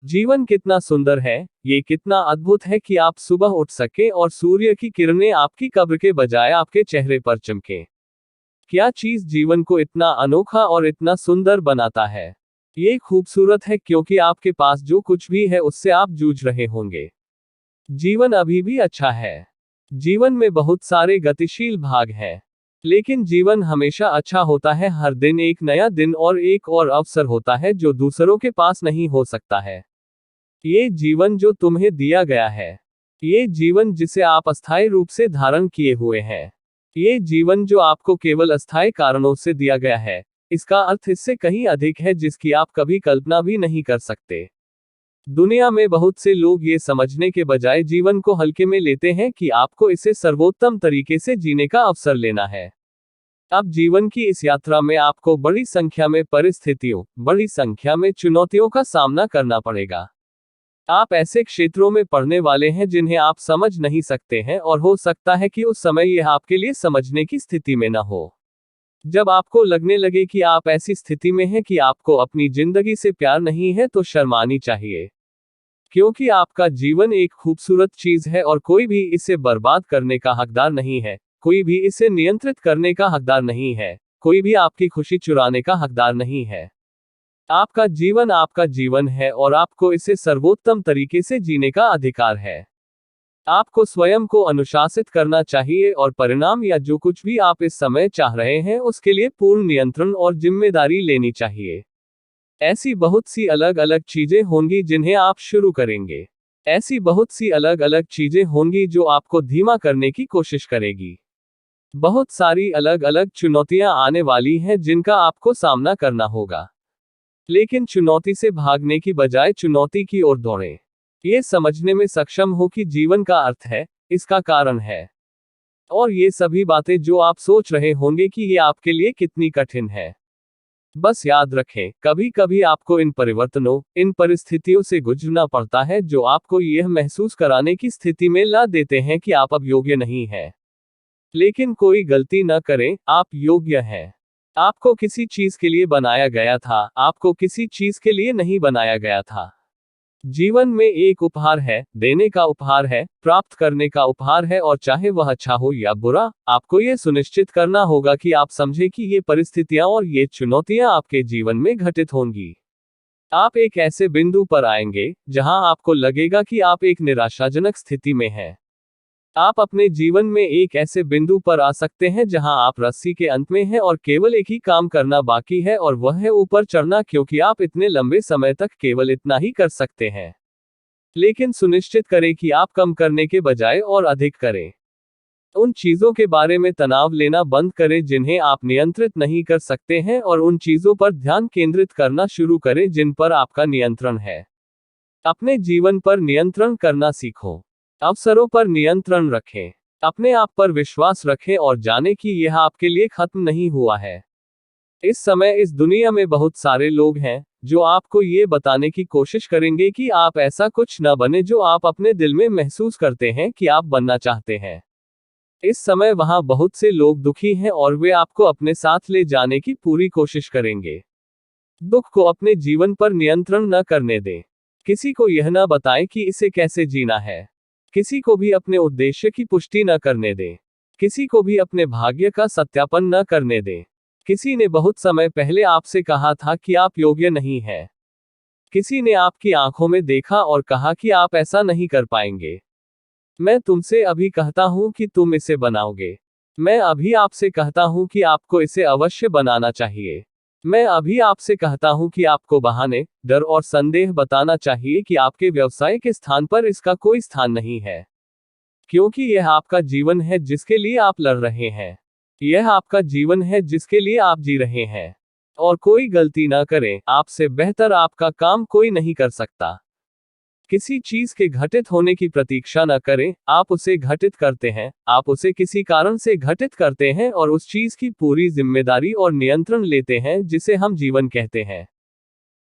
जीवन कितना सुंदर है, ये कितना अद्भुत है कि आप सुबह उठ सके और सूर्य की किरणें आपकी कब्र के बजाय आपके चेहरे पर चमके। क्या चीज जीवन को इतना अनोखा और इतना सुंदर बनाता है? ये खूबसूरत है क्योंकि आपके पास जो कुछ भी है उससे आप जूझ रहे होंगे। जीवन अभी भी अच्छा है। जीवन में बहुत सारे गतिशील भाग हैं। लेकिन जीवन हमेशा अच्छा होता है। हर दिन एक नया दिन और एक और अवसर होता है जो दूसरों के पास नहीं हो सकता है। ये जीवन जो तुम्हें दिया गया है, ये जीवन जिसे आप अस्थायी रूप से धारण किए हुए हैं, ये जीवन जो आपको केवल अस्थायी कारणों से दिया गया है, इसका अर्थ इससे कहीं अधिक है जिसकी आप कभी कल्पना भी नहीं कर सकते। दुनिया में बहुत से लोग ये समझने के बजाय जीवन को हल्के में लेते हैं कि आपको इसे सर्वोत्तम तरीके से जीने का अवसर लेना है। अब जीवन की इस यात्रा में आपको बड़ी संख्या में परिस्थितियों, बड़ी संख्या में चुनौतियों का सामना करना पड़ेगा। आप ऐसे क्षेत्रों में पढ़ने वाले हैं जिन्हें आप समझ नहीं सकते हैं और हो सकता है कि उस समय यह आपके लिए समझने की स्थिति में न हो। जब आपको लगने लगे कि आप ऐसी स्थिति में हैं कि आपको अपनी जिंदगी से प्यार नहीं है तो शर्मानी चाहिए। क्योंकि आपका जीवन एक खूबसूरत चीज है और कोई भी इसे बर्बाद करने का हकदार नहीं है, कोई भी इसे नियंत्रित करने का हकदार नहीं है, कोई भी आपकी खुशी चुराने का हकदार नहीं है। आपका जीवन है और आपको इसे सर्वोत्तम तरीके से जीने का अधिकार है। आपको स्वयं को अनुशासित करना चाहिए और परिणाम या जो कुछ भी आप इस समय चाह रहे हैं उसके लिए पूर्ण नियंत्रण और जिम्मेदारी लेनी चाहिए। ऐसी बहुत सी अलग अलग चीजें होंगी जिन्हें आप शुरू करेंगे। ऐसी बहुत सी अलग अलग चीजें होंगी जो आपको धीमा करने की कोशिश करेगी। बहुत सारी अलग अलग चुनौतियां आने वाली हैं जिनका आपको सामना करना होगा। लेकिन चुनौती से भागने की बजाय चुनौती की ओर दौड़ें। ये समझने में सक्षम हो कि जीवन का अर्थ है, इसका कारण है। और ये सभी बातें जो आप सोच रहे होंगे कि ये आपके लिए कितनी कठिन है। बस याद रखें, कभी कभी आपको इन परिवर्तनों, इन परिस्थितियों से गुजरना पड़ता है जो आपको यह महसूस कराने की स्थिति में ला देते हैं कि आप अब योग्य नहीं हैं। लेकिन कोई गलती न करें, आप योग्य हैं। आपको किसी चीज के लिए बनाया गया था, आपको किसी चीज के लिए नहीं बनाया गया था। जीवन में एक उपहार है, देने का उपहार है, प्राप्त करने का उपहार है और चाहे वह अच्छा हो या बुरा, आपको ये सुनिश्चित करना होगा कि आप समझें कि ये परिस्थितियां और ये चुनौतियां आपके जीवन में घटित होंगी। आप एक ऐसे बिंदु पर आएंगे जहां आपको लगेगा कि आप एक निराशाजनक स्थिति में हैं। आप अपने जीवन में एक ऐसे बिंदु पर आ सकते हैं जहां आप रस्सी के अंत में हैं और केवल एक ही काम करना बाकी है और वह है ऊपर चढ़ना, क्योंकि आप इतने लंबे समय तक केवल इतना ही कर सकते हैं। लेकिन सुनिश्चित करें कि आप कम करने के बजाय और अधिक करें। उन चीजों के बारे में तनाव लेना बंद करें जिन्हें आप नियंत्रित नहीं कर सकते हैं और उन चीजों पर ध्यान केंद्रित करना शुरू करें जिन पर आपका नियंत्रण है। अपने जीवन पर नियंत्रण करना सीखो। अवसरों पर नियंत्रण रखें। अपने आप पर विश्वास रखें और जानें कि यह आपके लिए खत्म नहीं हुआ है। इस समय इस दुनिया में बहुत सारे लोग हैं जो आपको ये बताने की कोशिश करेंगे कि आप ऐसा कुछ न बने जो आप अपने दिल में महसूस करते हैं कि आप बनना चाहते हैं। इस समय वहां बहुत से लोग दुखी हैं और वे आपको अपने साथ ले जाने की पूरी कोशिश करेंगे। दुख को अपने जीवन पर नियंत्रण न करने दें। किसी को यह न बताएं कि इसे कैसे जीना है। किसी को भी अपने उद्देश्य की पुष्टि न करने दें। किसी को भी अपने भाग्य का सत्यापन न करने दें। किसी ने बहुत समय पहले आपसे कहा था कि आप योग्य नहीं हैं। किसी ने आपकी आंखों में देखा और कहा कि आप ऐसा नहीं कर पाएंगे। मैं तुमसे अभी कहता हूं कि तुम इसे बनाओगे। मैं अभी आपसे कहता हूं कि आपको इसे अवश्य बनाना चाहिए। मैं अभी आपसे कहता हूं कि आपको बहाने, डर और संदेह बताना चाहिए कि आपके व्यवसाय के स्थान पर इसका कोई स्थान नहीं है। क्योंकि यह आपका जीवन है जिसके लिए आप लड़ रहे हैं। यह आपका जीवन है जिसके लिए आप जी रहे हैं। और कोई गलती ना करें, आपसे बेहतर आपका काम कोई नहीं कर सकता। किसी चीज के घटित होने की प्रतीक्षा न करें, आप उसे घटित करते हैं, आप उसे किसी कारण से घटित करते हैं और उस चीज की पूरी जिम्मेदारी और नियंत्रण लेते हैं जिसे हम जीवन कहते हैं।